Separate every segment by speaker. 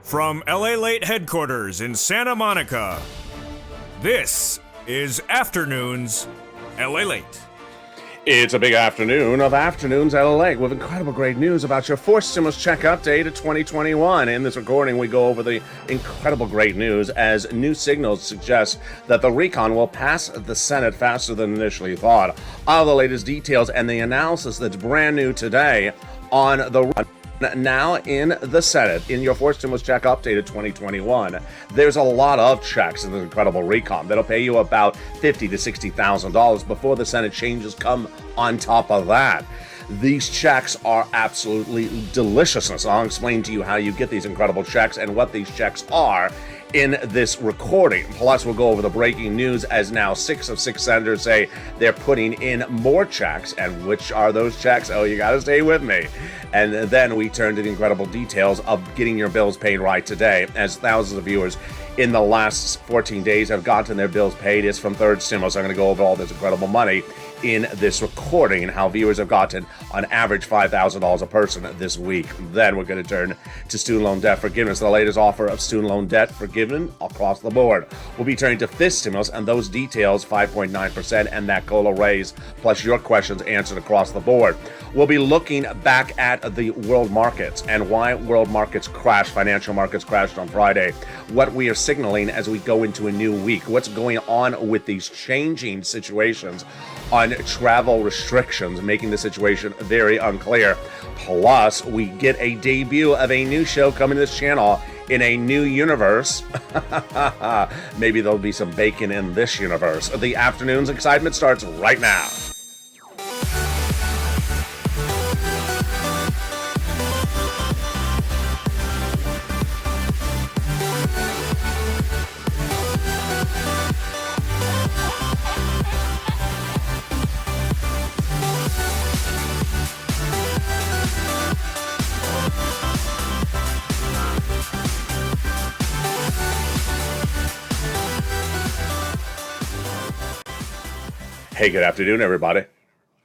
Speaker 1: From LALATE headquarters in Santa Monica, this is Afternoons LALATE.
Speaker 2: It's a big afternoon of Afternoons LALATE with incredible great news about your fourth stimulus check update of 2021. In this recording, we go over the incredible great news as new signals suggest that the RECON will pass the Senate faster than initially thought. All the latest details and the analysis that's brand new today on the run. Now in the Senate, in your fourth stimulus check update of 2021, there's a lot of checks in the incredible RECON that'll pay you about $50,000 to $60,000 before the Senate changes come on top of that. These checks are absolutely deliciousness. I'll explain to you how you get these incredible checks and what these checks are in this recording. Plus, we'll go over the breaking news as now 6 of 6 senators say they're putting in more checks. And which are those checks? Oh, you gotta stay with me. And then we turn to the incredible details of getting your bills paid right today, as thousands of viewers in the last 14 days have gotten their bills paid. It's from third stimulus. I'm going to go over all this incredible money in this recording and how viewers have gotten on average $5,000 a person this week. Then we're going to turn to student loan debt forgiveness, the latest offer of student loan debt forgiven across the board. We'll be turning to fifth stimulus and those details, 5.9% and that COLA raise, plus your questions answered across the board. We'll be looking back at the world markets and why world markets crashed, financial markets crashed on Friday, what we are signaling as we go into a new week, what's going on with these changing situations on travel restrictions, making the situation very unclear. Plus, we get a debut of a new show coming to this channel in a new universe. Maybe there'll be some bacon in this universe. The afternoon's excitement starts right now. Hey, good afternoon, everybody.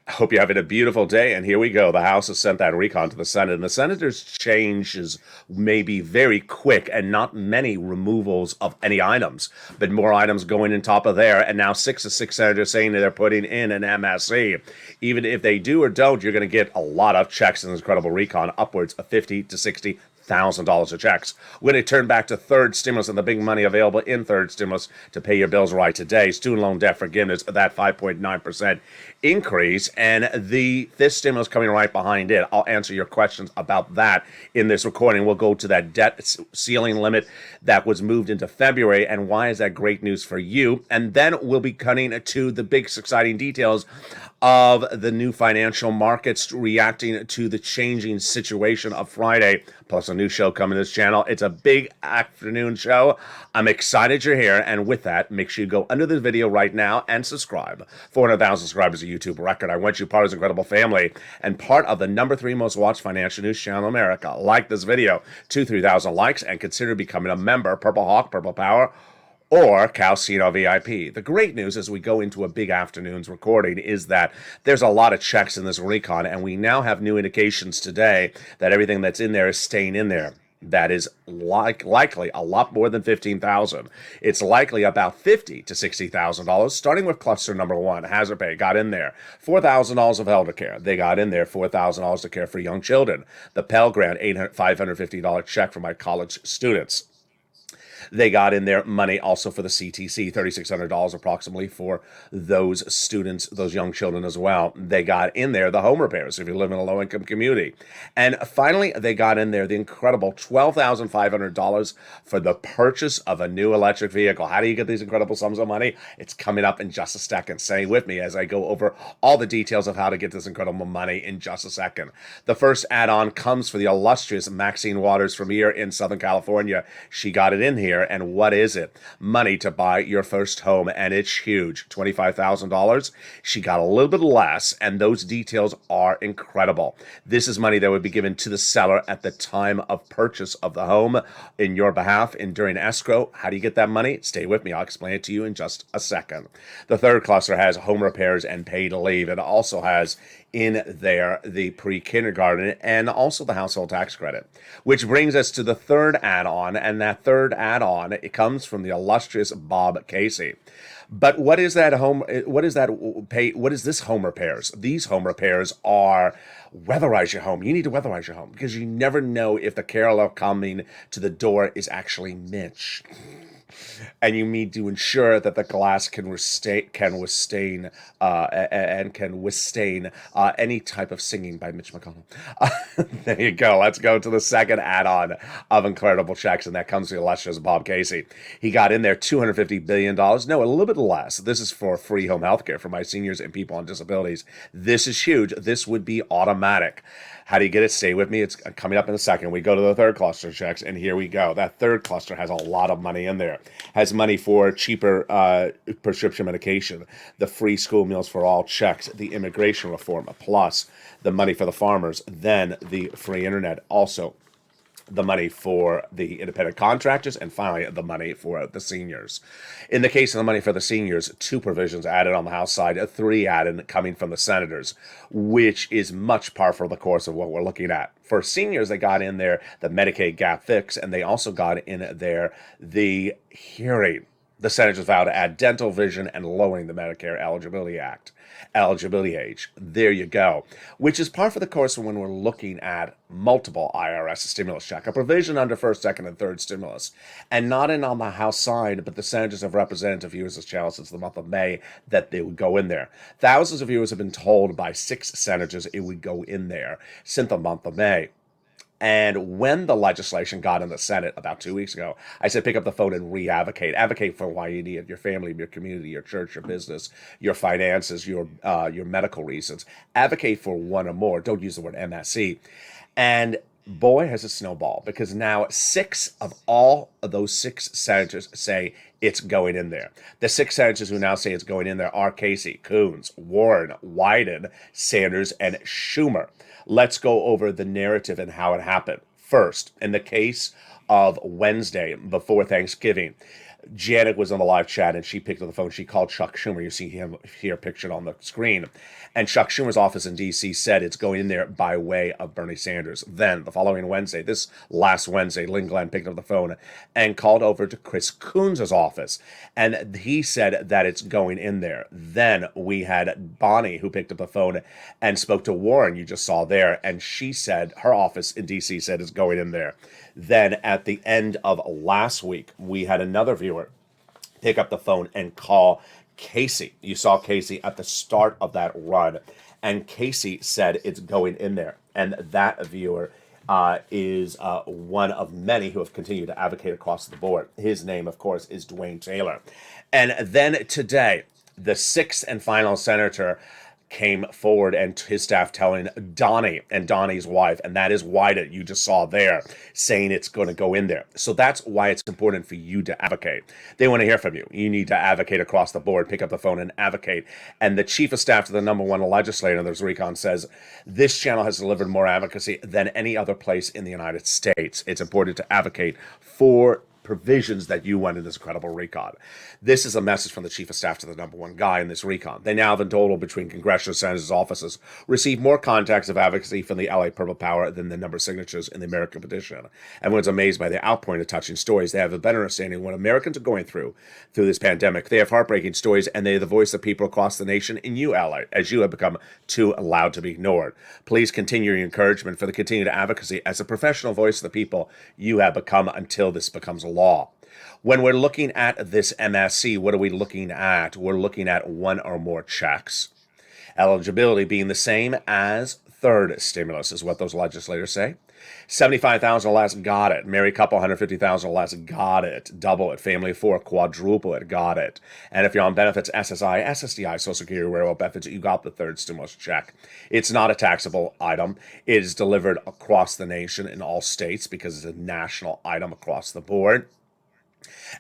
Speaker 2: I hope you're having a beautiful day, and here we go. The House has sent that RECON to the Senate, and the Senators' changes may be very quick and not many removals of any items, but more items going in top of there, and now 6 of 6 Senators saying that they're putting in an MSC. Even if they do or don't, you're going to get a lot of checks in this incredible RECON, upwards of $50,000 to $60,000 of checks. We're going to turn back to third stimulus and the big money available in third stimulus to pay your bills right today. Student loan debt forgiveness, that 5.9% increase, and the fifth stimulus coming right behind it. I'll answer your questions about that in this recording. We'll go to that debt ceiling limit that was moved into February, and why is that great news for you? And then we'll be cutting to the big exciting details of the new financial markets reacting to the changing situation of Friday, plus a new show coming to this channel. It's a big afternoon show. I'm excited you're here, and with that, make sure you go under this video right now and subscribe. 400,000 subscribers, a YouTube record. I want you part of this incredible family and part of the #3 most watched financial news channel in America. Like this video, 3,000 likes, and consider becoming a member. Purple Hawk, Purple Power, or Calcino VIP. The great news as we go into a big afternoon's recording is that there's a lot of checks in this RECON, and we now have new indications today that everything that's in there is staying in there. That is likely a lot more than $15,000. It's likely about $50,000 to $60,000, starting with cluster number 1. Hazard pay got in there. $4,000 of elder care. They got in there $4,000 to care for young children. The Pell Grant, $550 check for my college students. They got in their money also for the CTC, $3,600 approximately for those students, those young children as well. They got in there the home repairs if you live in a low-income community. And finally, they got in there the incredible $12,500 for the purchase of a new electric vehicle. How do you get these incredible sums of money? It's coming up in just a second. Stay with me as I go over all the details of how to get this incredible money in just a second. The first add-on comes for the illustrious Maxine Waters from here in Southern California. She got it in here. And what is it? Money to buy your first home, and it's huge, $25,000. She got a little bit less, and those details are incredible. This is money that would be given to the seller at the time of purchase of the home in your behalf and during escrow. How do you get that money? Stay with me. I'll explain it to you in just a second. The third cluster has home repairs and paid leave. It also has in there the pre-kindergarten and also the household tax credit, which brings us to the third add-on, and that third add-on, it comes from the illustrious Bob Casey. But what is that home? What is that pay? What is this home repairs? These home repairs are weatherize your home. You need to weatherize your home because you never know if the caroler coming to the door is actually Mitch. And you need to ensure that the glass can withstand any type of singing by Mitch McConnell. There you go. Let's go to the second add-on of incredible checks, and that comes to the illustrious Bob Casey. He got in there $250 billion. No, a little bit less. This is for free home health care for my seniors and people on disabilities. This is huge. This would be automatic. How do you get it? Stay with me. It's coming up in a second. We go to the third cluster checks, and here we go. That third cluster has a lot of money in there. Has money for cheaper prescription medication, the free school meals for all checks, the immigration reform, plus the money for the farmers, then the free internet, also the money for the independent contractors, and finally the money for the seniors. In the case of the money for the seniors, 2 provisions added on the House side, 3 added coming from the senators, which is much par for the course of what we're looking at. For seniors, they got in there the Medicaid gap fix, and they also got in there the hearing. The senators vowed to add dental, vision, and lowering the Medicare eligibility age. There you go. Which is par for the course when we're looking at multiple IRS stimulus check, a provision under first, second, and third stimulus. And not in on the House side, but the senators have represented to viewers this channel since the month of May that they would go in there. Thousands of viewers have been told by 6 senators it would go in there since the month of May. And when the legislation got in the Senate about 2 weeks ago, I said, pick up the phone and re-advocate. Advocate for why you need it, your family, your community, your church, your business, your finances, your medical reasons. Advocate for one or more. Don't use the word MSC. And boy, has it snowballed, because now 6 of all of those 6 senators say it's going in there. The 6 senators who now say it's going in there are Casey, Coons, Warren, Wyden, Sanders, and Schumer. Let's go over the narrative and how it happened. First, in the case of Wednesday before Thanksgiving, Janet was on the live chat and she picked up the phone. She called Chuck Schumer. You see him here pictured on the screen. And Chuck Schumer's office in D.C. said it's going in there by way of Bernie Sanders. Then, the following Wednesday, this last Wednesday, Lynn Glenn picked up the phone and called over to Chris Coons' office. And he said that it's going in there. Then we had Bonnie, who picked up the phone and spoke to Warren, you just saw there. And she said, her office in D.C. said it's going in there. Then at the end of last week, we had another viewer pick up the phone and call Casey. You saw Casey at the start of that run, and Casey said it's going in there. And that viewer is one of many who have continued to advocate across the board. His name, of course, is Dwayne Taylor. And then today, the 6th and final senator came forward, and his staff telling Donnie and Donnie's wife, and that is Wyden, you just saw there, saying it's going to go in there. So that's why it's important for you to advocate. They want to hear from you. You need to advocate across the board, pick up the phone and advocate. And the chief of staff to the #1 legislator, there's RECON, says this channel has delivered more advocacy than any other place in the United States. It's important to advocate for provisions that you want in this incredible recon. This is a message from the chief of staff to the #1 guy in this recon. They now have in total, between congressional senators' offices, received more contacts of advocacy from the LA Purple Power than the number of signatures in the American petition. Everyone's amazed by the outpouring of touching stories. They have a better understanding of what Americans are going through this pandemic. They have heartbreaking stories, and they're the voice of people across the nation in you, LA, as you have become too loud to be ignored. Please continue your encouragement for the continued advocacy as a professional voice of the people you have become until this becomes a law. When we're looking at this MSC, what are we looking at? We're looking at 1 or more checks. Eligibility being the same as third stimulus is what those legislators say. 75,000 or less, got it. Married couple, 150,000 or less, got it. Double it. Family of 4, quadruple it, got it. And if you're on benefits, SSI, SSDI, Social Security, railroad benefits, you got the third stimulus check. It's not a taxable item. It is delivered across the nation in all states because it's a national item across the board.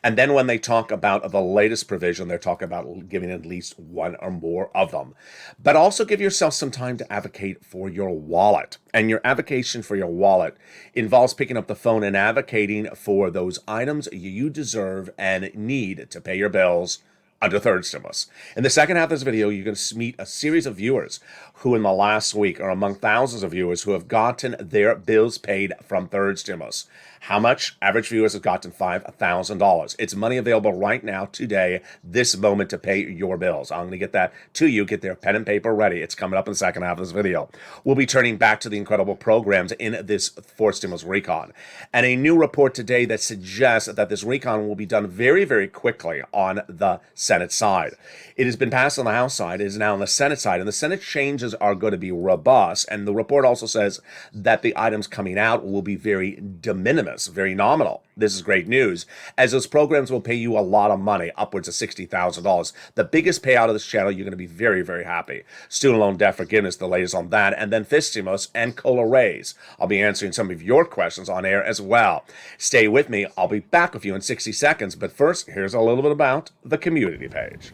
Speaker 2: And then when they talk about the latest provision, they're talking about giving at least 1 or more of them. But also give yourself some time to advocate for your wallet. And your advocation for your wallet involves picking up the phone and advocating for those items you deserve and need to pay your bills under third stimulus. In the second half of this video, you're going to meet a series of viewers who in the last week are among thousands of viewers who have gotten their bills paid from third stimulus. How much? Average viewers have gotten $5,000. It's money available right now, today, this moment to pay your bills. I'm going to get that to you. Get their pen and paper ready. It's coming up in the second half of this video. We'll be turning back to the incredible programs in this fourth stimulus recon. And a new report today that suggests that this recon will be done very, very quickly on the Senate side. It has been passed on the House side. It is now on the Senate side. And the Senate changes are going to be robust. And the report also says that the items coming out will be very de minimis, very nominal. This is great news, as those programs will pay you a lot of money, upwards of $60,000. The biggest payout of this channel, you're going to be very, very happy. Student loan debt forgiveness, the latest on that, and then fifth stimulus and COLA raise. I'll be answering some of your questions on air as well. Stay with me. I'll be back with you in 60 seconds. But first, here's a little bit about the community page.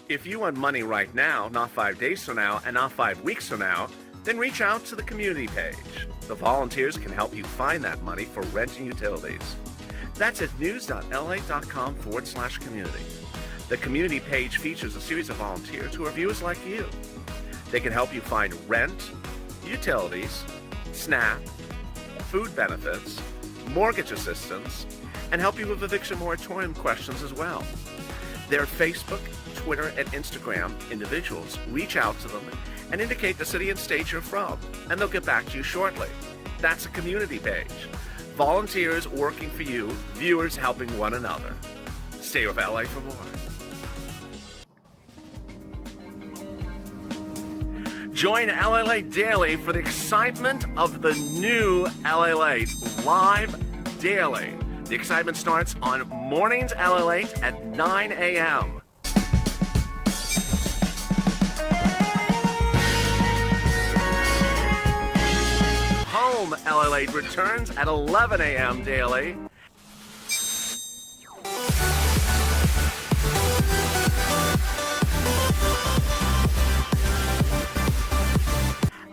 Speaker 2: If you want money right now, not 5 days from now, and not 5 weeks from now, then reach out to the community page. The volunteers can help you find that money for rent and utilities. That's at news.la.com/community. The community page features a series of volunteers who are viewers like you. They can help you find rent, utilities, SNAP, food benefits, mortgage assistance, and help you with eviction moratorium questions as well. Their Facebook, Twitter, and Instagram individuals reach out to them and indicate the city and state you're from, and they'll get back to you shortly. That's a community page. Volunteers working for you, viewers helping one another. Stay with LA for more. Join LALATE Daily for the excitement of the new LALATE live daily. The excitement starts on mornings LALATE at 9 a.m. Home LALATE returns at 11 a.m. daily.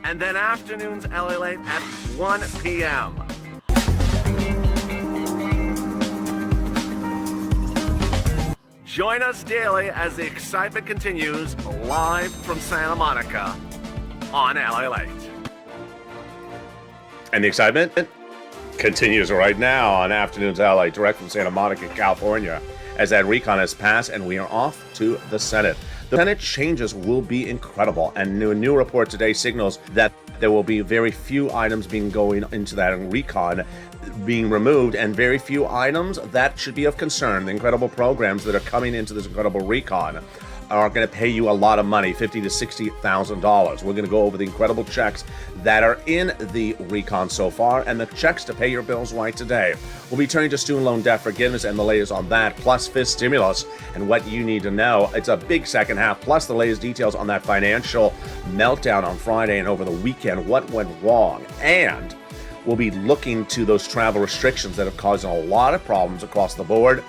Speaker 2: And then afternoons LALATE at 1 p.m. Join us daily as the excitement continues live from Santa Monica on LALATE. And the excitement continues right now on Afternoons LA, direct from Santa Monica, California, as that recon has passed and we are off to the Senate. The Senate changes will be incredible, and a new report today signals that there will be very few items going into that recon being removed, and very few items that should be of concern. The incredible programs that are coming into this incredible recon are going to pay you a lot of money, $50,000 to $60,000. We're going to go over the incredible checks that are in the recon so far and the checks to pay your bills right today. We'll be turning to student loan debt forgiveness and the latest on that, plus fifth stimulus and what you need to know. It's a big second half, plus the latest details on that financial meltdown on Friday and over the weekend, what went wrong. And we'll be looking to those travel restrictions that have caused a lot of problems across the board.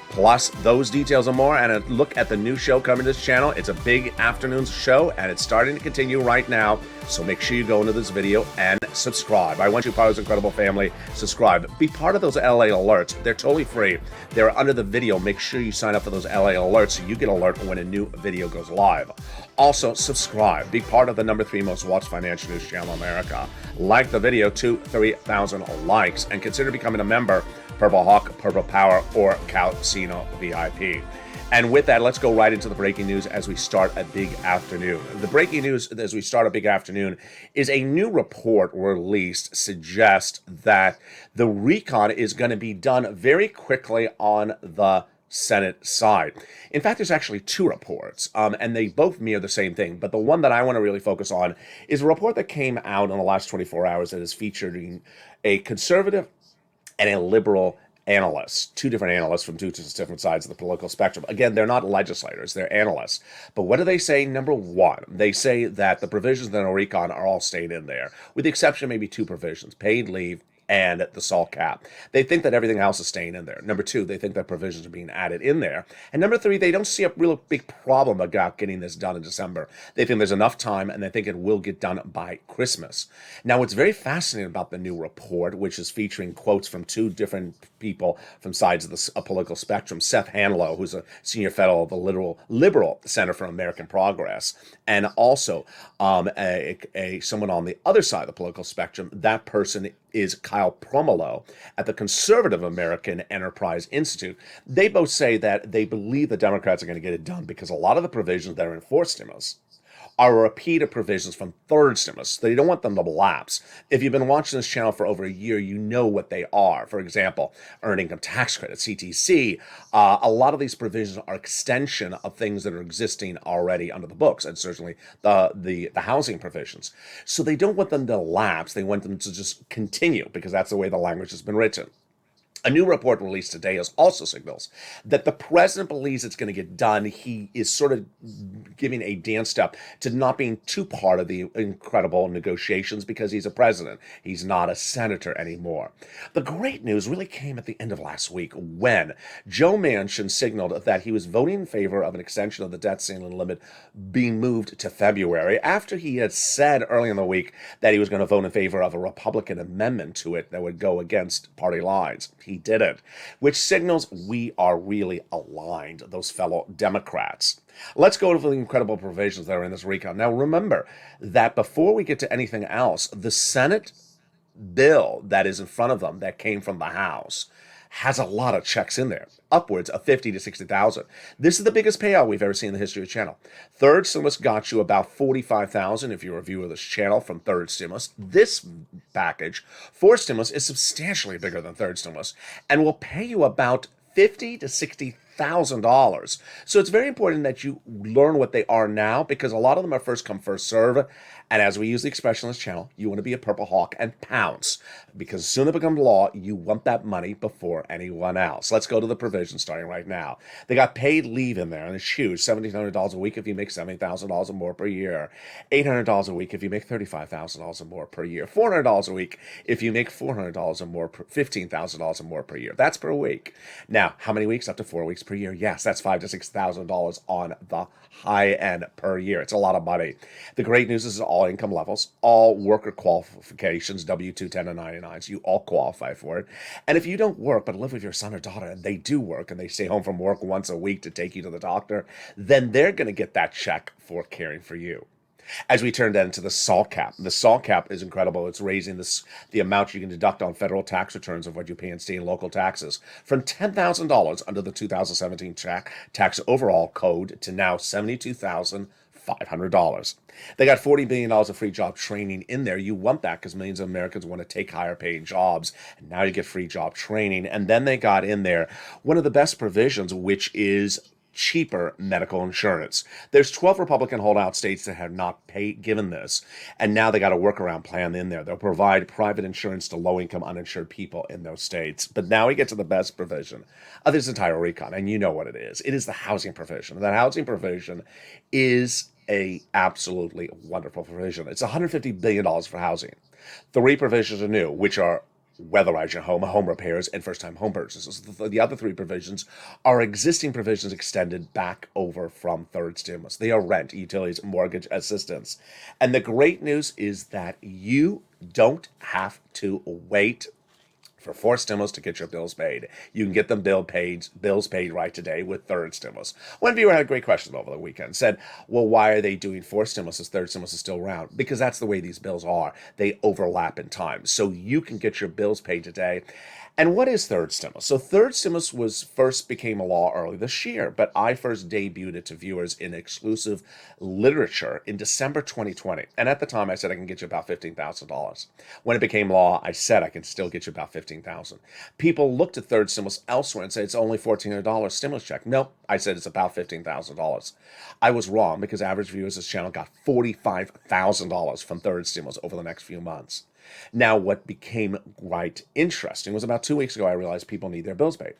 Speaker 2: Plus those details and more, and a look at the new show coming to this channel. It's a big afternoons show, and it's starting to continue right now. So make sure you go into this video and subscribe. I want you part of this incredible family. Subscribe. Be part of those LA alerts. They're totally free. They're under the video. Make sure you sign up for those LA alerts so you get alert when a new video goes live. Also, subscribe. Be part of the #3 most watched financial news channel in America. Like the video to 3,000 likes, and consider becoming a member, Purple Hawk, Purple Power, or Casino VIP. And with that, let's go right into the breaking news as we start a big afternoon. The breaking news as we start a big afternoon is a new report released suggests that the recon is going to be done very quickly on the Senate side. In fact, there's actually two reports, and they both mirror the same thing. But the one that I want to really focus on is a report that came out in the last 24 hours that is featuring a conservative and a liberal analysts, two different analysts from two different sides of the political spectrum. Again, they're not legislators, they're analysts. But what do they say? Number one, they say that the provisions in the recon are all staying in there, with the exception of maybe two provisions, paid leave and the salt cap. They think that everything else is staying in there. Number two, they think that provisions are being added in there. And number three, they don't see a real big problem about getting this done in December. They think there's enough time, and they think it will get done by Christmas. Now, what's very fascinating about the new report, which is featuring quotes from two different people from sides of the political spectrum, Seth Hanlow, who's a senior fellow of the Liberal Center for American Progress, and also someone on the other side of the political spectrum. That person is Kyle Promolo at the Conservative American Enterprise Institute. They both say that they believe the Democrats are going to get it done because a lot of the provisions that are in fourth stimulus are a repeat of provisions from third stimulus. They don't want them to lapse. If you've been watching this channel for over a year, you know what they are. For example, earned income tax credit, CTC. A lot of these provisions are extension of things that are existing already under the books, and certainly the housing provisions. So they don't want them to lapse. They want them to just continue because that's the way the language has been written. A new report released today also signals that the president believes it's going to get done. He is sort of giving a dance step to not being too part of the incredible negotiations because he's a president. He's not a senator anymore. The great news really came at the end of last week when Joe Manchin signaled that he was voting in favor of an extension of the debt ceiling limit being moved to February after he had said early in the week that he was going to vote in favor of a Republican amendment to it that would go against party lines. He didn't, which signals we are really aligned, those fellow Democrats. Let's go to the incredible provisions that are in this recon. Now, remember that before we get to anything else, the Senate bill that is in front of them that came from the House has a lot of checks in there, upwards of 50 to 60,000. This is the biggest payout we've ever seen in the history of the channel. Third stimulus got you about 45,000 if you're a viewer of this channel from third stimulus. This package, fourth stimulus, is substantially bigger than third stimulus and will pay you about 50 to 60,000. So it's very important that you learn what they are now because a lot of them are first come, first serve. And as we use the expression on this channel, you want to be a purple hawk and pounce because as soon as it becomes law, you want that money before anyone else. Let's go to the provision starting right now. They got paid leave in there, and it's huge. $1,700 a week if you make $70,000 or more per year. $800 a week if you make $35,000 or more per year. $400 a week if you make $400 or more, $15,000 or more per year. That's per week. Now, how many weeks? Up to 4 weeks per year. Yes, that's $5,000 to $6,000 on the high end per year. It's a lot of money. The great news is all income levels, all worker qualifications, W-2, 1099s, you all qualify for it. And if you don't work but live with your son or daughter and they do work and they stay home from work once a week to take you to the doctor, then they're going to get that check for caring for you. As we turn then to the SALT cap, the SALT cap is incredible. It's raising the amount you can deduct on federal tax returns of what you pay in state and local taxes from $10,000 under the 2017 tax overall code to now $72,500. They got $40 billion of free job training in there. You want that because millions of Americans want to take higher paying jobs. And now you get free job training. And then they got in there one of the best provisions, which is cheaper medical insurance. There's 12 Republican holdout states that have not given this, and now they got a workaround plan in there. They'll provide private insurance to low-income uninsured people in those states. But now we get to the best provision of this entire recon, and you know what it is. It is the housing provision. That housing provision is a absolutely wonderful provision. It's $150 billion for housing. 3 provisions are new, which are weatherize your home repairs, and first-time home purchases. The other 3 provisions are existing provisions extended back over from third stimulus. They are rent, utilities, mortgage assistance. And the great news is that you don't have to wait for fourth stimulus to get your bills paid. You can get them bills paid right today with third stimulus. One viewer had a great question over the weekend. Said, well, why are they doing fourth stimulus as third stimulus is still around? Because that's the way these bills are. They overlap in time. So you can get your bills paid today. And what is third stimulus? So third stimulus first became a law early this year, but I first debuted it to viewers in exclusive literature in December 2020. And at the time, I said I can get you about $15,000. When it became law, I said I can still get you about $15,000. People looked at third stimulus elsewhere and said it's only $1,400 stimulus check. Nope, I said it's about $15,000. I was wrong because average viewers of this channel got $45,000 from third stimulus over the next few months. Now, what became quite interesting was about 2 weeks ago, I realized people need their bills paid.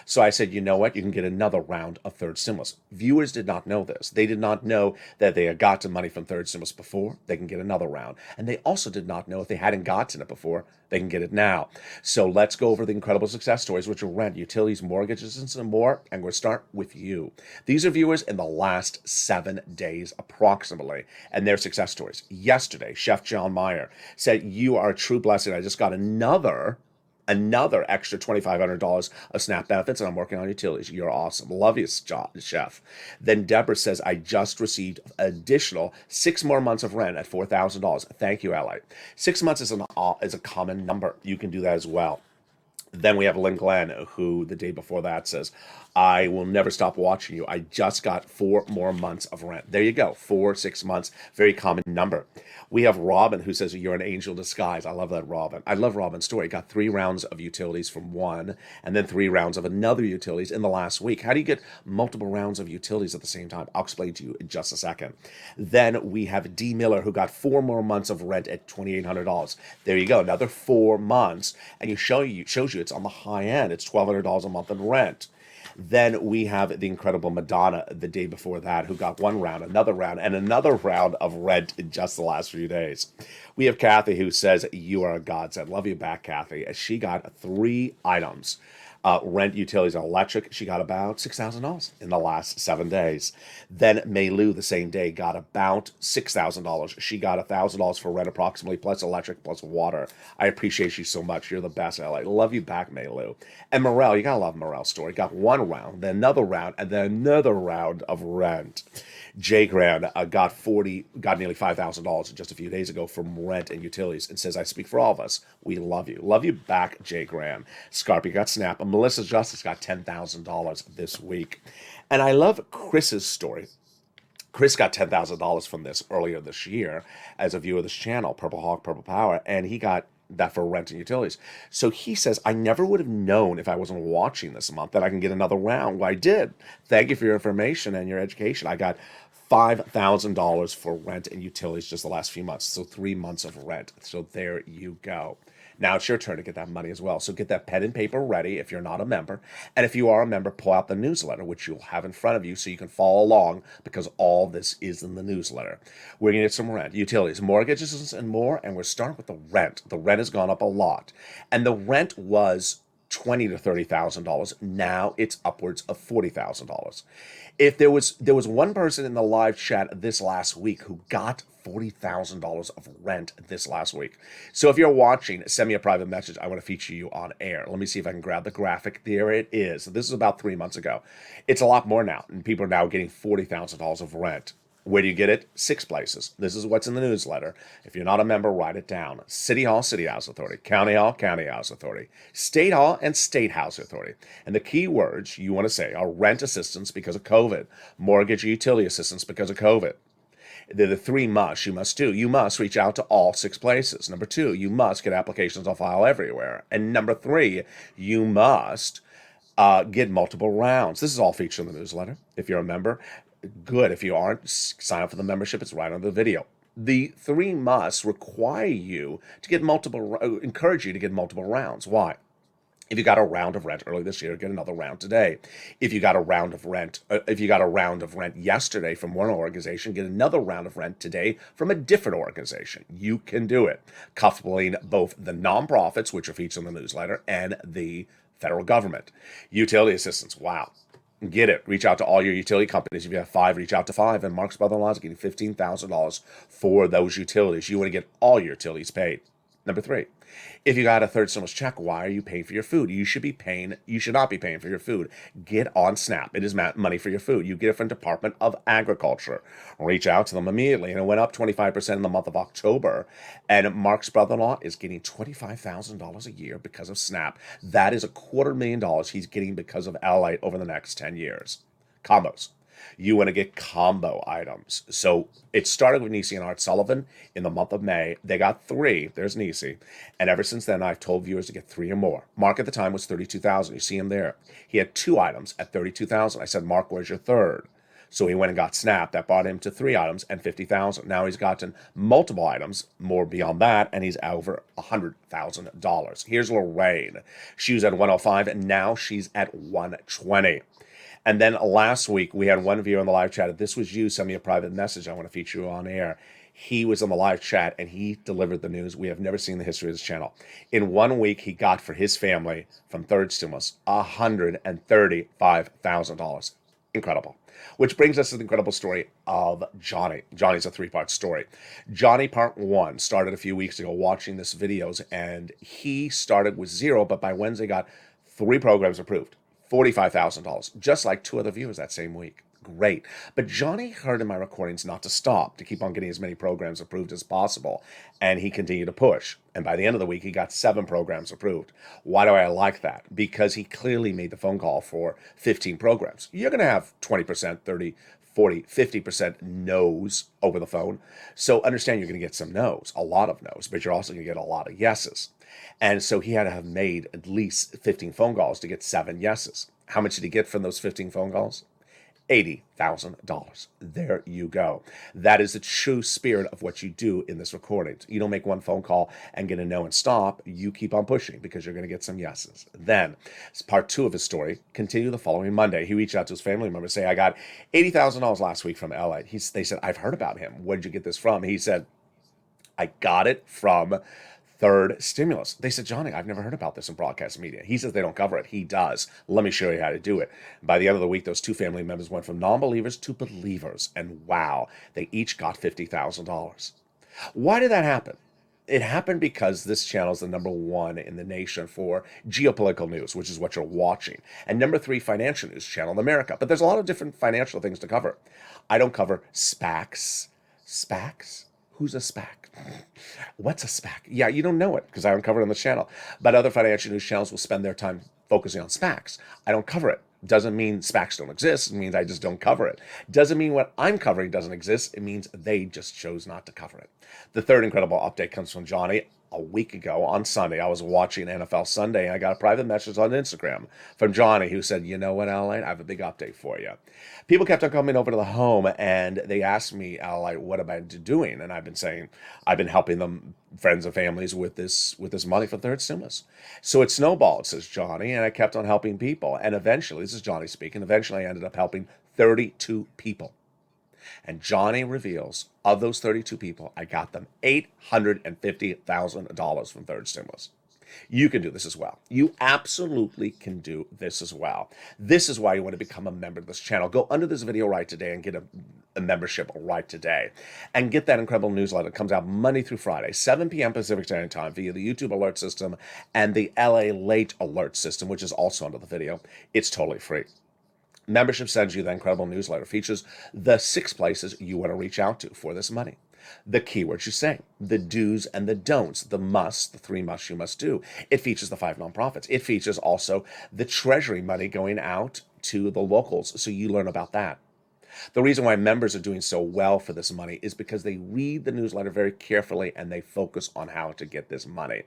Speaker 2: So I said, you know what? You can get another round of third stimulus. Viewers did not know this. They did not know that they had gotten money from third stimulus before. They can get another round. And they also did not know if they hadn't gotten it before, they can get it now. So let's go over the incredible success stories, which are rent, utilities, mortgages, and some more. And we'll start with you. These are viewers in the last 7 days approximately, and their success stories. Yesterday, Chef John Meyer said, you are a true blessing. I just got another extra $2,500 of SNAP benefits, and I'm working on utilities. You're awesome. Love you, Chef. Then Deborah says, I just received additional 6 more months of rent at $4,000. Thank you, LA. 6 months is a common number. You can do that as well. Then we have Lynn Glenn, who the day before that says, I will never stop watching you. I just got 4 more months of rent. There you go. 4, 6 months. Very common number. We have Robin, who says, you're an angel in disguise. I love that, Robin. I love Robin's story. Got 3 rounds of utilities from one, and then 3 rounds of another utilities in the last week. How do you get multiple rounds of utilities at the same time? I'll explain to you in just a second. Then we have D. Miller, who got 4 more months of rent at $2,800. There you go. Another 4 months. And shows you it's on the high end. It's $1,200 a month in rent. Then we have the incredible Madonna the day before that, who got 1 round, another round, and another round of rent in just the last few days. We have Kathy, who says, you are a godsend. Love you back, Kathy. She got 3 items. Rent, utilities, and electric. She got about $6,000 in the last 7 days. Then Maylu, the same day, got about $6,000. She got $1,000 for rent approximately, plus electric, plus water. I appreciate you so much. You're the best, LA. Love you back, Maylu. And Morel, you gotta love Morel's story. Got 1 round, then another round, and then another round of rent. Jay Graham got nearly $5,000 just a few days ago from rent and utilities, and says, I speak for all of us. We love you. Love you back, Jay Graham. Scarpy got SNAP. And Melissa Justice got $10,000 this week. And I love Chris's story. Chris got $10,000 from this earlier this year as a viewer of this channel, Purple Hawk, Purple Power, and he got that for rent and utilities. So he says, I never would have known if I wasn't watching this month that I can get another round. Well, I did. Thank you for your information and your education. I got $5,000 for rent and utilities just the last few months. So 3 months of rent. So there you go. Now it's your turn to get that money as well. So get that pen and paper ready if you're not a member. And if you are a member, pull out the newsletter, which you'll have in front of you so you can follow along, because all this is in the newsletter. We're going to get some rent, utilities, mortgages, and more. And we're starting with the rent. The rent has gone up a lot. And the rent was $20,000 to $30,000. Now it's upwards of $40,000. If there was one person in the live chat this last week who got $40,000 of rent this last week. So if you're watching, send me a private message. I want to feature you on air. Let me see if I can grab the graphic. There it is. So this is about 3 months ago. It's a lot more now, and people are now getting $40,000 of rent. Where do you get it? 6 places. This is what's in the newsletter. If you're not a member, write it down. City Hall, City House Authority. County Hall, County House Authority. State Hall and State House Authority. And the key words you want to say are rent assistance because of COVID, mortgage utility assistance because of COVID. They're the 3 musts you must do. You must reach out to all 6 places. Number 2, you must get applications on file everywhere. And number 3, you must get multiple rounds. This is all featured in the newsletter. If you're a member, good. If you aren't, sign up for the membership. It's right under the video. The 3 musts require you to get encourage you to get multiple rounds. Why? If you got a round of rent early this year, get another round today. If you got a round of rent yesterday from one organization, get another round of rent today from a different organization. You can do it. Coupling both the nonprofits, which are featured in the newsletter, and the federal government. Utility assistance. Wow. Get it. Reach out to all your utility companies. If you have 5, reach out to 5. And Mark's brother-in-law is getting $15,000 for those utilities. You want to get all your utilities paid. Number 3, if you got a third stimulus check, why are you paying for your food? You should not be paying for your food. Get on SNAP. It is money for your food. You get it from Department of Agriculture. Reach out to them immediately. And it went up 25% in the month of October. And Mark's brother-in-law is getting $25,000 a year because of SNAP. That is $250,000 he's getting because of LALATE over the next 10 years. Combos. You want to get combo items. So it started with Nisi and Art Sullivan in the month of May. They got 3. There's Nisi. And ever since then, I've told viewers to get 3 or more. Mark at the time was $32,000. You see him there. He had 2 items at $32,000. I said, Mark, where's your third? So he went and got Snap. That brought him to 3 items and 50,000. Now he's gotten multiple items, more beyond that, and he's over $100,000. Here's Lorraine. She was at 105, and now she's at 120. And then last week, we had one viewer in the live chat. This was you. Send me a private message. I want to feature you on air. He was on the live chat, and he delivered the news. We have never seen the history of this channel. In 1 week, he got for his family from third stimulus $135,000. Incredible. Which brings us to the incredible story of Johnny. Johnny's a 3-part story. Johnny, part 1, started a few weeks ago watching this videos, and he started with 0, but by Wednesday got 3 programs approved. $45,000, just like 2 other viewers that same week. Great. But Johnny heard in my recordings not to stop, to keep on getting as many programs approved as possible, and he continued to push. And by the end of the week, he got 7 programs approved. Why do I like that? Because he clearly made the phone call for 15 programs. You're going to have 20%, 30, 40, 50% no's over the phone. So understand you're going to get some no's, a lot of no's, but you're also going to get a lot of yeses. And so he had to have made at least 15 phone calls to get 7 yeses. How much did he get from those 15 phone calls? $80,000. There you go. That is the true spirit of what you do in this recording. You don't make one phone call and get a no and stop. You keep on pushing because you're going to get some yeses. Then, part 2 of his story, continue the following Monday. He reached out to his family member, say, I got $80,000 last week from LA. They said, I've heard about him. Where did you get this from? He said, I got it from third stimulus. They said, Johnny, I've never heard about this in broadcast media. He says they don't cover it. He does. Let me show you how to do it. By the end of the week, those 2 family members went from non-believers to believers. And wow, they each got $50,000. Why did that happen? It happened because this channel is the number 1 in the nation for geopolitical news, which is what you're watching. And number 3, financial news channel in America. But there's a lot of different financial things to cover. I don't cover SPACs. SPACs? Who's a SPAC? What's a SPAC? Yeah, you don't know it because I don't cover it on the channel. But other financial news channels will spend their time focusing on SPACs. I don't cover it. Doesn't mean SPACs don't exist. It means I just don't cover it. Doesn't mean what I'm covering doesn't exist. It means they just chose not to cover it. The third incredible update comes from Johnny. A week ago on Sunday, I was watching NFL Sunday, and I got a private message on Instagram from Johnny who said, you know what, LALATE, I have a big update for you. People kept on coming over to the home, and they asked me, LALATE, what am I doing? And I've been saying, I've been helping them, friends and families, with this money for third stimulus. So it snowballed, says Johnny, and I kept on helping people. And eventually, this is Johnny speaking, eventually I ended up helping 32 people. And Johnny reveals, of those 32 people, I got them $850,000 from third stimulus. You can do this as well. You absolutely can do this as well. This is why you want to become a member of this channel. Go under this video right today and get a membership right today. And get that incredible newsletter. It comes out Monday through Friday, 7 p.m. Pacific Standard Time via the YouTube alert system and the LALATE alert system, which is also under the video. It's totally free. Membership sends you the incredible newsletter. Features the 6 places you want to reach out to for this money. The keywords you say, the do's and the don'ts, the musts, the 3 musts you must do. It features the 5 nonprofits. It features also the treasury money going out to the locals, so you learn about that. The reason why members are doing so well for this money is because they read the newsletter very carefully and they focus on how to get this money.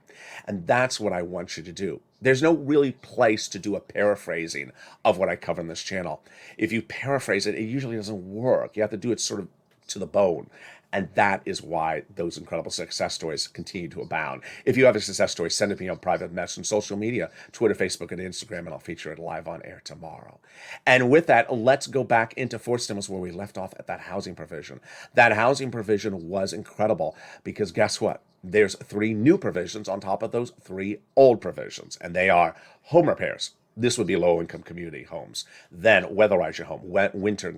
Speaker 2: And that's what I want you to do. There's no really place to do a paraphrasing of what I cover in this channel. If you paraphrase it, it usually doesn't work. You have to do it sort of to the bone. And that is why those incredible success stories continue to abound. If you have a success story, send it to me on private message on social media, Twitter, Facebook, and Instagram, and I'll feature it live on air tomorrow. And with that, let's go back into fourth stimulus where we left off at that housing provision. That housing provision was incredible because guess what? There's 3 new provisions on top of those 3 old provisions, and they are home repairs. This would be low-income community homes. Then weatherize your home. Winter,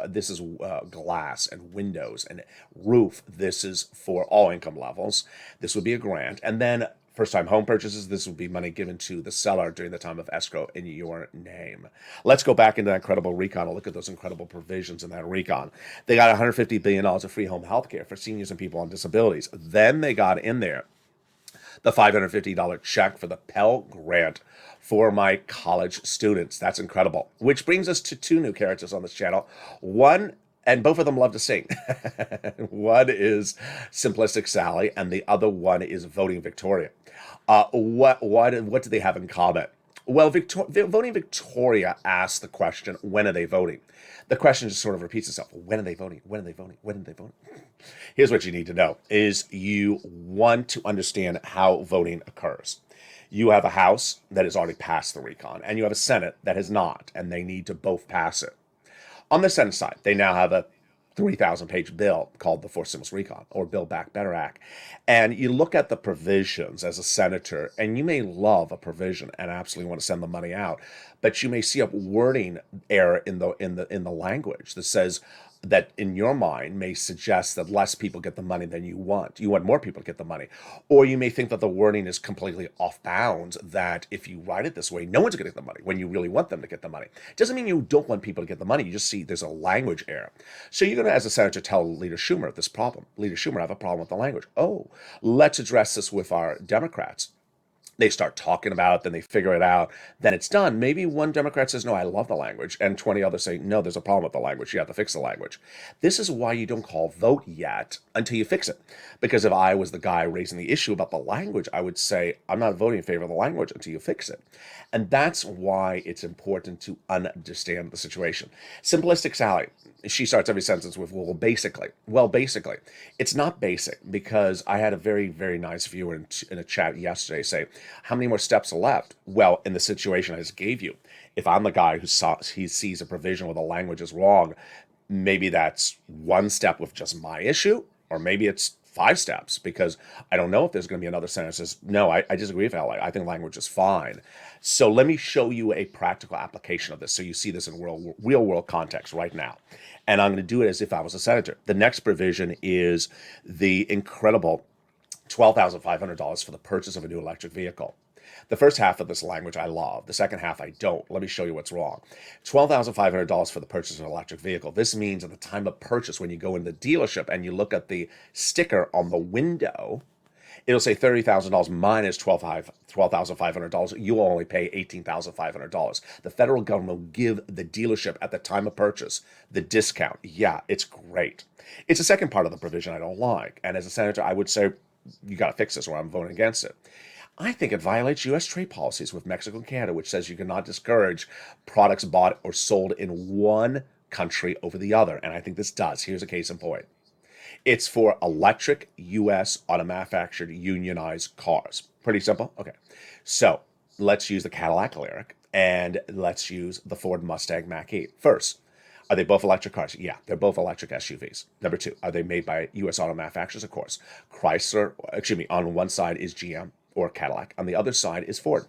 Speaker 2: this is glass and windows and roof. This is for all income levels. This would be a grant. And then first-time home purchases, this would be money given to the seller during the time of escrow in your name. Let's go back into that incredible RECON and look at those incredible provisions in that RECON. They got $150 billion of free home health care for seniors and people on disabilities. Then they got in there the $550 check for the Pell Grant for my college students. That's incredible. Which brings us to 2 new characters on this channel. One, and both of them love to sing. One is Simplistic Sally, and the other one is Voting Victoria. What do they have in common? Well, Voting Victoria asked the question, when are they voting? The question just sort of repeats itself. When are they voting? When are they voting? When are they voting? Here's what you need to know is you want to understand how voting occurs. You have a House that has already passed the recon, and you have a Senate that has not, and they need to both pass it. On the Senate side, they now have a 3,000-page bill called the Forced Stimulus Recon or Build Back Better Act. And you look at the provisions as a senator, and you may love a provision and absolutely want to send the money out, but you may see a wording error in the language that says that in your mind may suggest that less people get the money than you want. You want more people to get the money. Or you may think that the wording is completely off bounds, that if you write it this way, no one's going to get the money when you really want them to get the money. It doesn't mean you don't want people to get the money. You just see there's a language error. So you're going to, as a senator, tell Leader Schumer this problem. Leader Schumer, I have a problem with the language. Oh, let's address this with our Democrats. They start talking about it, then they figure it out, then it's done. Maybe one Democrat says, no, I love the language, and 20 others say, no, there's a problem with the language. You have to fix the language. This is why you don't call vote yet until you fix it. Because if I was the guy raising the issue about the language, I would say, I'm not voting in favor of the language until you fix it. And that's why it's important to understand the situation. Simplistic Sally, she starts every sentence with, well, basically. Well, basically. It's not basic, because I had a very, very nice viewer in a chat yesterday say, how many more steps are left? Well, in the situation I just gave you, if I'm the guy who sees a provision where the language is wrong, maybe that's one step with just my issue, or maybe it's 5 steps, because I don't know if there's going to be another sentence that says, no, I disagree with LA. I think language is fine. So let me show you a practical application of this so you see this in real world context right now. And I'm going to do it as if I was a senator. The next provision is the incredible $12,500 for the purchase of a new electric vehicle. The first half of this language I love. The second half I don't. Let me show you what's wrong. $12,500 for the purchase of an electric vehicle. This means at the time of purchase, when you go in the dealership and you look at the sticker on the window, it'll say $30,000 minus $12,500. You will only pay $18,500. The federal government will give the dealership at the time of purchase the discount. Yeah, it's great. It's the second part of the provision I don't like. And as a senator, I would say, you got to fix this or I'm voting against it. I think it violates U.S. trade policies with Mexico and Canada, which says you cannot discourage products bought or sold in one country over the other. And I think this does. Here's a case in point. It's for electric U.S. auto-manufactured unionized cars. Pretty simple. Okay. So let's use the Cadillac Lyriq and let's use the Ford Mustang Mach-E. First, are they both electric cars? Yeah, they're both electric SUVs. Number 2, are they made by U.S. auto manufacturers? Of course. On one side is GM or Cadillac. On the other side is Ford.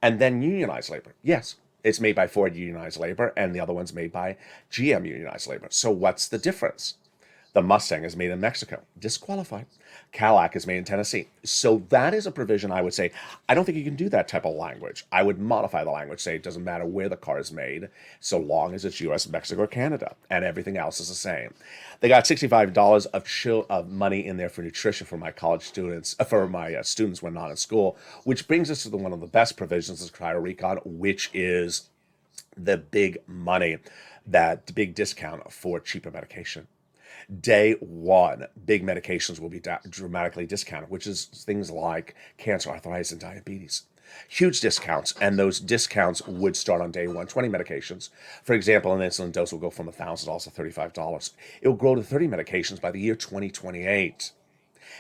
Speaker 2: And then unionized labor. Yes, it's made by Ford unionized labor, and the other one's made by GM unionized labor. So what's the difference? The Mustang is made in Mexico. Disqualified. Cadillac is made in Tennessee. So that is a provision I would say, I don't think you can do that type of language. I would modify the language, say it doesn't matter where the car is made, so long as it's US, Mexico, or Canada, and everything else is the same. They got $65 of money in there for nutrition for my college students, for my students when not in school, which brings us to one of the best provisions of the RECON, which is the big money, that big discount for cheaper medication. Day one, big medications will be dramatically discounted, which is things like cancer, arthritis, and diabetes. Huge discounts, and those discounts would start on day one. 20 medications. For example, an insulin dose will go from $1,000 to $35. It will grow to 30 medications by the year 2028.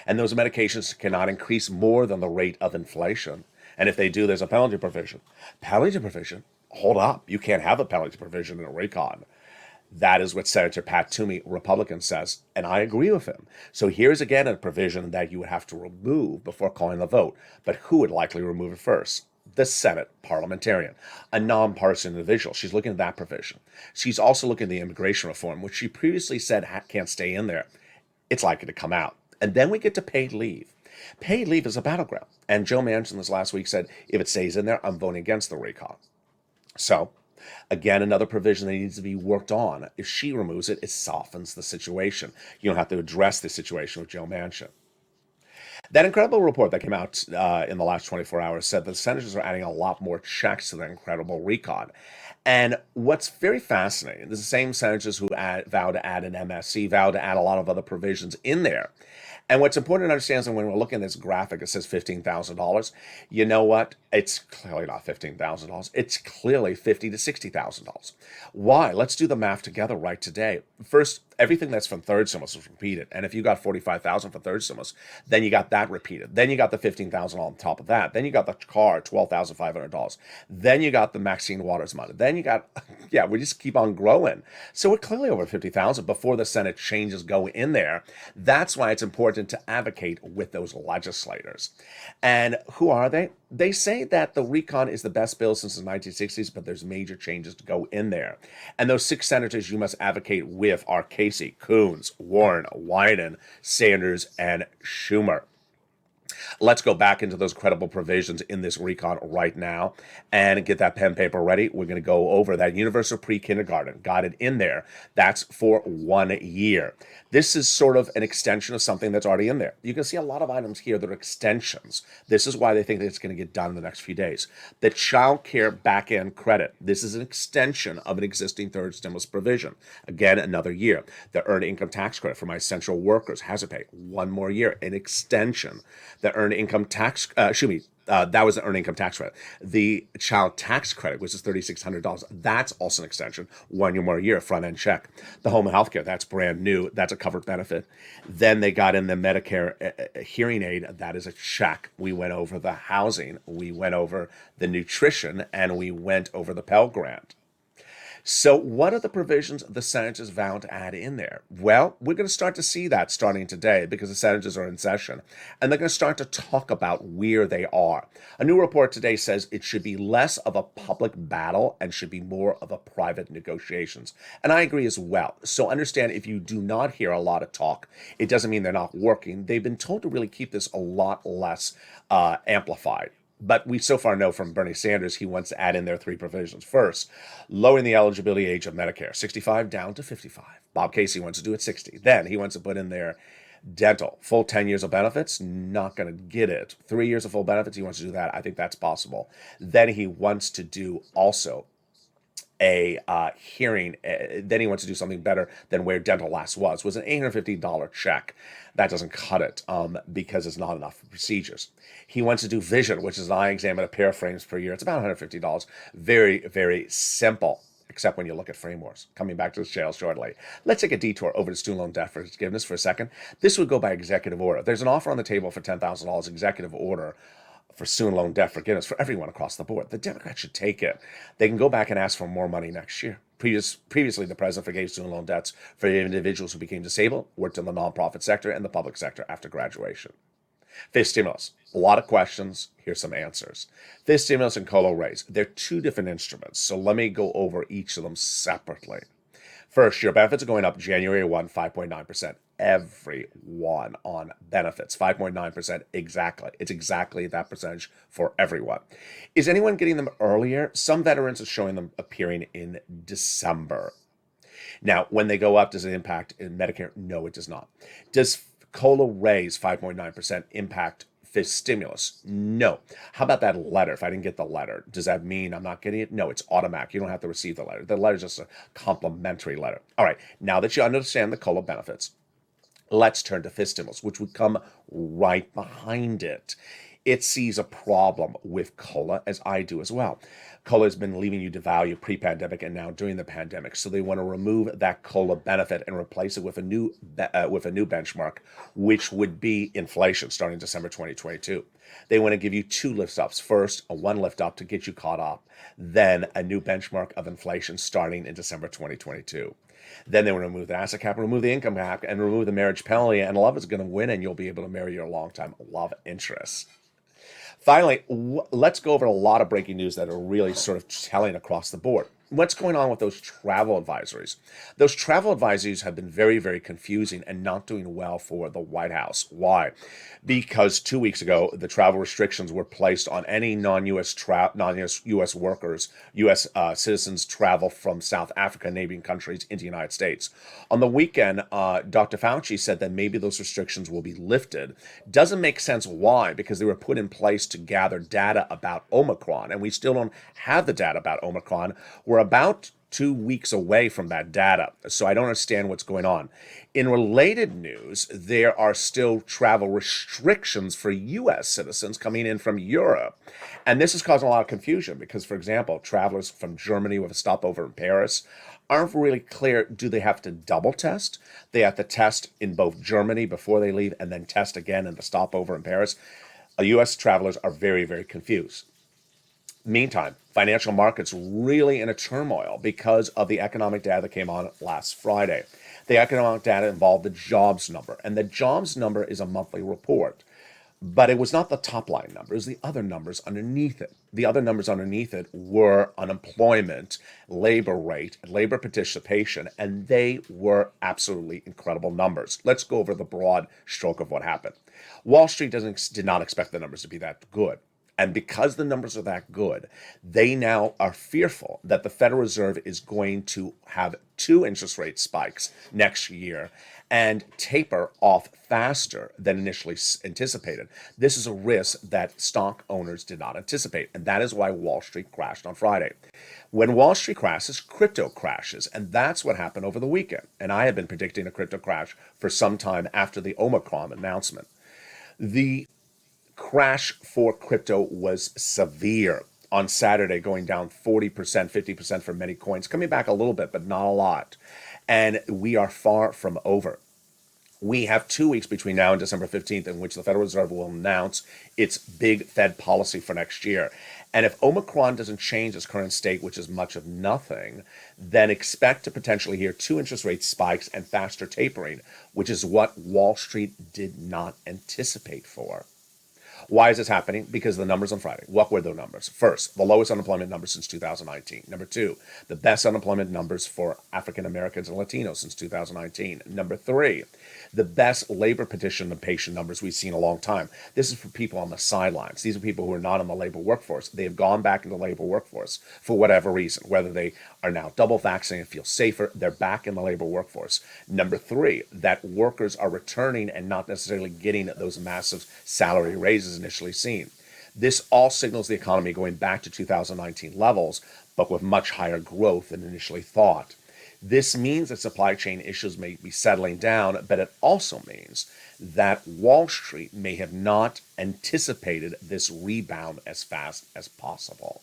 Speaker 2: And those medications cannot increase more than the rate of inflation. And if they do, there's a penalty provision. Penalty provision? Hold up. You can't have a penalty provision in a RECON. That is what Senator Pat Toomey, Republican, says, and I agree with him. So here's again a provision that you would have to remove before calling the vote. But who would likely remove it first? The Senate parliamentarian, a nonpartisan individual. She's looking at that provision. She's also looking at the immigration reform, which she previously said can't stay in there. It's likely to come out. And then we get to paid leave. Paid leave is a battleground. And Joe Manchin this last week said, if it stays in there, I'm voting against the RECON. So, again, another provision that needs to be worked on. If she removes it, it softens the situation. You don't have to address the situation with Joe Manchin. That incredible report that came out in the last 24 hours said that the senators are adding a lot more checks to the incredible RECON. And what's very fascinating, the same senators who vowed to add an MSC, vowed to add a lot of other provisions in there. And what's important to understand is that when we're looking at this graphic, it says $15,000. You know what? It's clearly not $15,000. It's clearly $50,000 to $60,000. Why? Let's do the math together right today. First, everything that's from third stimulus is repeated. And if you got $45,000 for third stimulus, then you got that repeated. Then you got the $15,000 on top of that. Then you got the car, $12,500. Then you got the Maxine Waters money. Then you got, yeah, we just keep on growing. So we're clearly over 50,000 before the Senate changes go in there. That's why it's important to advocate with those legislators. And who are they? They say that the RECON is the best bill since the 1960s, but there's major changes to go in there. And those 6 senators you must advocate with are Casey, Coons, Warren, Wyden, Sanders, and Schumer. Let's go back into those credible provisions in this RECON right now and get that pen and paper ready. We're going to go over that universal pre-kindergarten. Got it in there. That's for 1 year. This is sort of an extension of something that's already in there. You can see a lot of items here that are extensions. This is why they think that it's going to get done in the next few days. The child care back-end credit. This is an extension of an existing third stimulus provision. Again, another year. The earned income tax credit for my essential workers has to pay 1 more year. An extension. The earned income tax, that was the earned income tax credit. The child tax credit, which is $3,600, that's also an extension, 1 more year, front end check. The home health care, that's brand new, that's a covered benefit. Then they got in the Medicare hearing aid, that is a check. We went over the housing, we went over the nutrition, and we went over the Pell Grant. So what are the provisions the senators vowed to add in there? Well, we're going to start to see that starting today because the senators are in session, and they're going to start to talk about where they are. A new report today says it should be less of a public battle and should be more of a private negotiations. And I agree as well. So understand, if you do not hear a lot of talk, it doesn't mean they're not working. They've been told to really keep this a lot less amplified. But we so far know from Bernie Sanders, he wants to add in there 3 provisions. First, lowering the eligibility age of Medicare, 65 down to 55. Bob Casey wants to do it 60. Then he wants to put in there dental, full 10 years of benefits, not going to get it. 3 years of full benefits, he wants to do that. I think that's possible. Then he wants to do also a hearing. Then he wants to do something better than where dental last was an $850 check. That doesn't cut it because it's not enough for procedures. He wants to do vision, which is an eye exam and a pair of frames per year. It's about $150. Very, very simple, except when you look at frame wars. Coming back to this channel shortly. Let's take a detour over to student loan debt forgiveness for a second. This would go by executive order. There's an offer on the table for $10,000 executive order for student loan debt forgiveness for everyone across the board. The Democrats should take it. They can go back and ask for more money next year. Previously, the president forgave student loan debts for individuals who became disabled, worked in the nonprofit sector and the public sector after graduation. Fifth stimulus. A lot of questions. Here's some answers. Fifth stimulus and COLA raise. They're 2 different instruments, so let me go over each of them separately. First, your benefits are going up January 1, 5.9%. Everyone on benefits, 5.9% exactly. It's exactly that percentage for everyone. Is anyone getting them earlier? Some veterans are showing them appearing in December. Now, when they go up, does it impact in Medicare? No, it does not. Does COLA raise 5.9% impact fifth stimulus? No. How about that letter? If I didn't get the letter, does that mean I'm not getting it? No, it's automatic. You don't have to receive the letter. The letter is just a complimentary letter. All right, now that you understand the COLA benefits, let's turn to fifth stimulus, which would come right behind it. It sees a problem with COLA, as I do as well. COLA has been leaving you devalue pre-pandemic and now during the pandemic, so they want to remove that COLA benefit and replace it with a new benchmark, which would be inflation starting December 2022. They want to give you 2 lift ups. First, a 1 lift up to get you caught up, then a new benchmark of inflation starting in December 2022. Then they want to remove the asset cap, remove the income cap, and remove the marriage penalty, and love is going to win, and you'll be able to marry your longtime love interest. Finally, let's go over a lot of breaking news that are really sort of telling across the board. What's going on with those travel advisories? Those travel advisories have been very, very confusing and not doing well for the White House. Why? Because 2 weeks ago, the travel restrictions were placed on any non-U.S. workers, U.S. Citizens travel from South Africa and neighboring countries into the United States. On the weekend, Dr. Fauci said that maybe those restrictions will be lifted. Doesn't make sense. Why? Because they were put in place to gather data about Omicron, and we still don't have the data about Omicron. We're about 2 weeks away from that data. So I don't understand what's going on. In related news, there are still travel restrictions for U.S. citizens coming in from Europe. And this is causing a lot of confusion because, for example, travelers from Germany with a stopover in Paris aren't really clear. Do they have to double test? They have to test in both Germany before they leave and then test again in the stopover in Paris. U.S. travelers are very, very confused. Meantime, financial markets really in a turmoil because of the economic data that came on last Friday. The economic data involved the jobs number, and the jobs number is a monthly report. But it was not the top line number, it was the other numbers underneath it. The other numbers underneath it were unemployment, labor rate, labor participation, and they were absolutely incredible numbers. Let's go over the broad stroke of what happened. Wall Street did not expect the numbers to be that good. And because the numbers are that good, they now are fearful that the Federal Reserve is going to have 2 interest rate spikes next year and taper off faster than initially anticipated. This is a risk that stock owners did not anticipate, and that is why Wall Street crashed on Friday. When Wall Street crashes, crypto crashes, and that's what happened over the weekend. And I have been predicting a crypto crash for some time after the Omicron announcement. The crash for crypto was severe on Saturday, going down 40%, 50% for many coins, coming back a little bit, but not a lot. And we are far from over. We have 2 weeks between now and December 15th in which the Federal Reserve will announce its big Fed policy for next year. And if Omicron doesn't change its current state, which is much of nothing, then expect to potentially hear 2 interest rate spikes and faster tapering, which is what Wall Street did not anticipate for. Why is this happening? Because of the numbers on Friday. What were the numbers? First, the lowest unemployment numbers since 2019. Number 2, the best unemployment numbers for African Americans and Latinos since 2019. Number 3, the best labor participation numbers we've seen in a long time. This is for people on the sidelines. These are people who are not in the labor workforce. They have gone back into the labor workforce for whatever reason, whether they are now double vaccinated and feel safer, they're back in the labor workforce. Number 3, that workers are returning and not necessarily getting those massive salary raises initially seen. This all signals the economy going back to 2019 levels, but with much higher growth than initially thought. This means that supply chain issues may be settling down, but it also means that Wall Street may have not anticipated this rebound as fast as possible.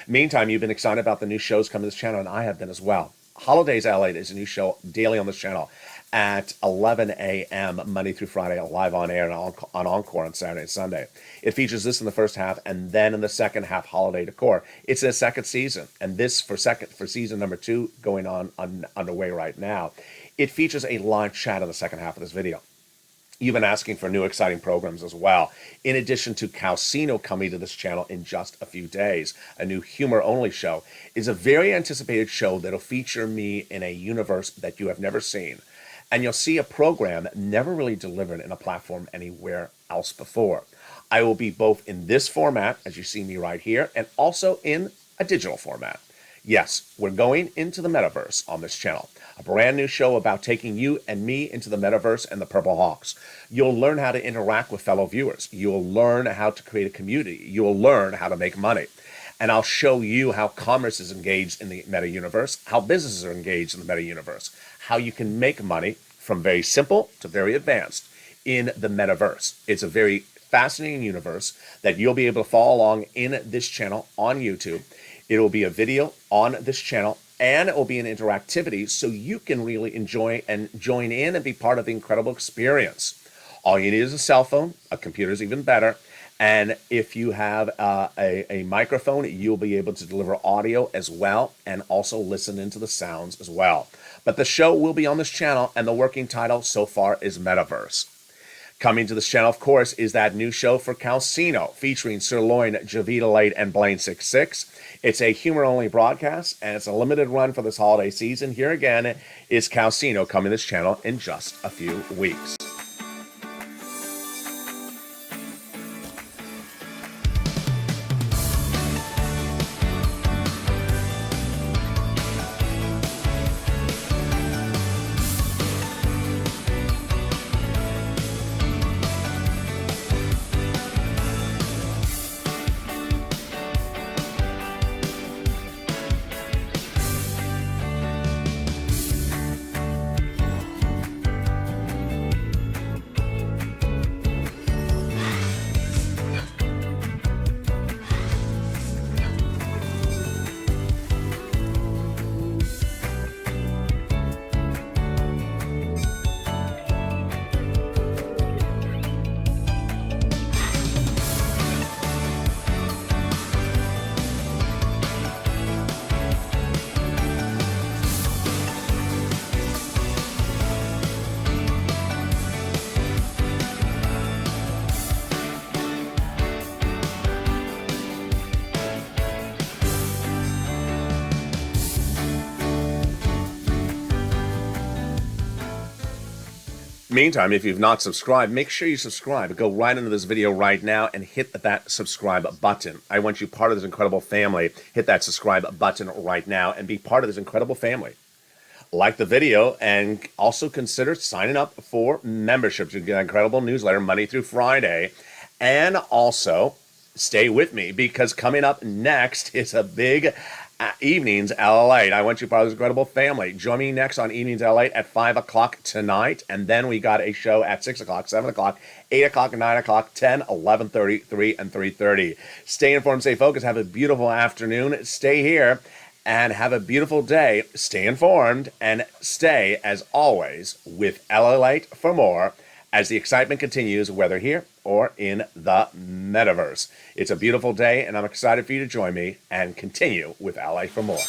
Speaker 2: Meantime, you've been excited about the new shows coming to this channel, and I have been as well. Holidays LA is a new show daily on this channel at 11 a.m. Monday through Friday, live on air and on Encore on Saturday and Sunday. It features this in the first half, and then in the second half, Holiday Decor. It's a second season, and this for season number 2 going on underway right now. It features a live chat in the second half of this video. You've been asking for new exciting programs as well. In addition to Calcino coming to this channel in just a few days, a new humor-only show is a very anticipated show that'll feature me in a universe that you have never seen. And you'll see a program never really delivered in a platform anywhere else before. I will be both in this format, as you see me right here, and also in a digital format. Yes, we're going into the metaverse on this channel. A brand new show about taking you and me into the metaverse and the Purple Hawks. You'll learn how to interact with fellow viewers. You'll learn how to create a community. You'll learn how to make money. And I'll show you how commerce is engaged in the meta universe, how businesses are engaged in the meta universe, how you can make money from very simple to very advanced in the metaverse. It's a very fascinating universe that you'll be able to follow along in this channel on YouTube. It will be a video on this channel, and it will be an interactivity so you can really enjoy and join in and be part of the incredible experience. All you need is a cell phone. A computer is even better. And if you have a microphone, you'll be able to deliver audio as well and also listen into the sounds as well. But the show will be on this channel, and the working title so far is Metaverse. Coming to this channel, of course, is that new show for Calcino featuring Sirloin, Javita Late, and Blaine66. It's a humor-only broadcast, and it's a limited run for this holiday season. Here again is Calcino coming to this channel in just a few weeks. Meantime, if you've not subscribed, make sure you subscribe. Go right into this video right now and hit that subscribe button. I want you part of this incredible family. Hit that subscribe button right now and be part of this incredible family. Like the video and also consider signing up for memberships. You get an incredible newsletter Monday through Friday. And also stay with me because coming up next is a big Evenings LALATE. I want you part of this incredible family. Join me next on Evenings LALATE at 5 o'clock tonight. And then we got a show at 6 o'clock, 7 o'clock, 8 o'clock, 9 o'clock, 10, 11:30, 3, and 3:30. Stay informed, stay focused. Have a beautiful afternoon. Stay here and have a beautiful day. Stay informed and stay, as always, with LALATE for more as the excitement continues, whether here or in the metaverse. It's a beautiful day, and I'm excited for you to join me and continue with LA for more.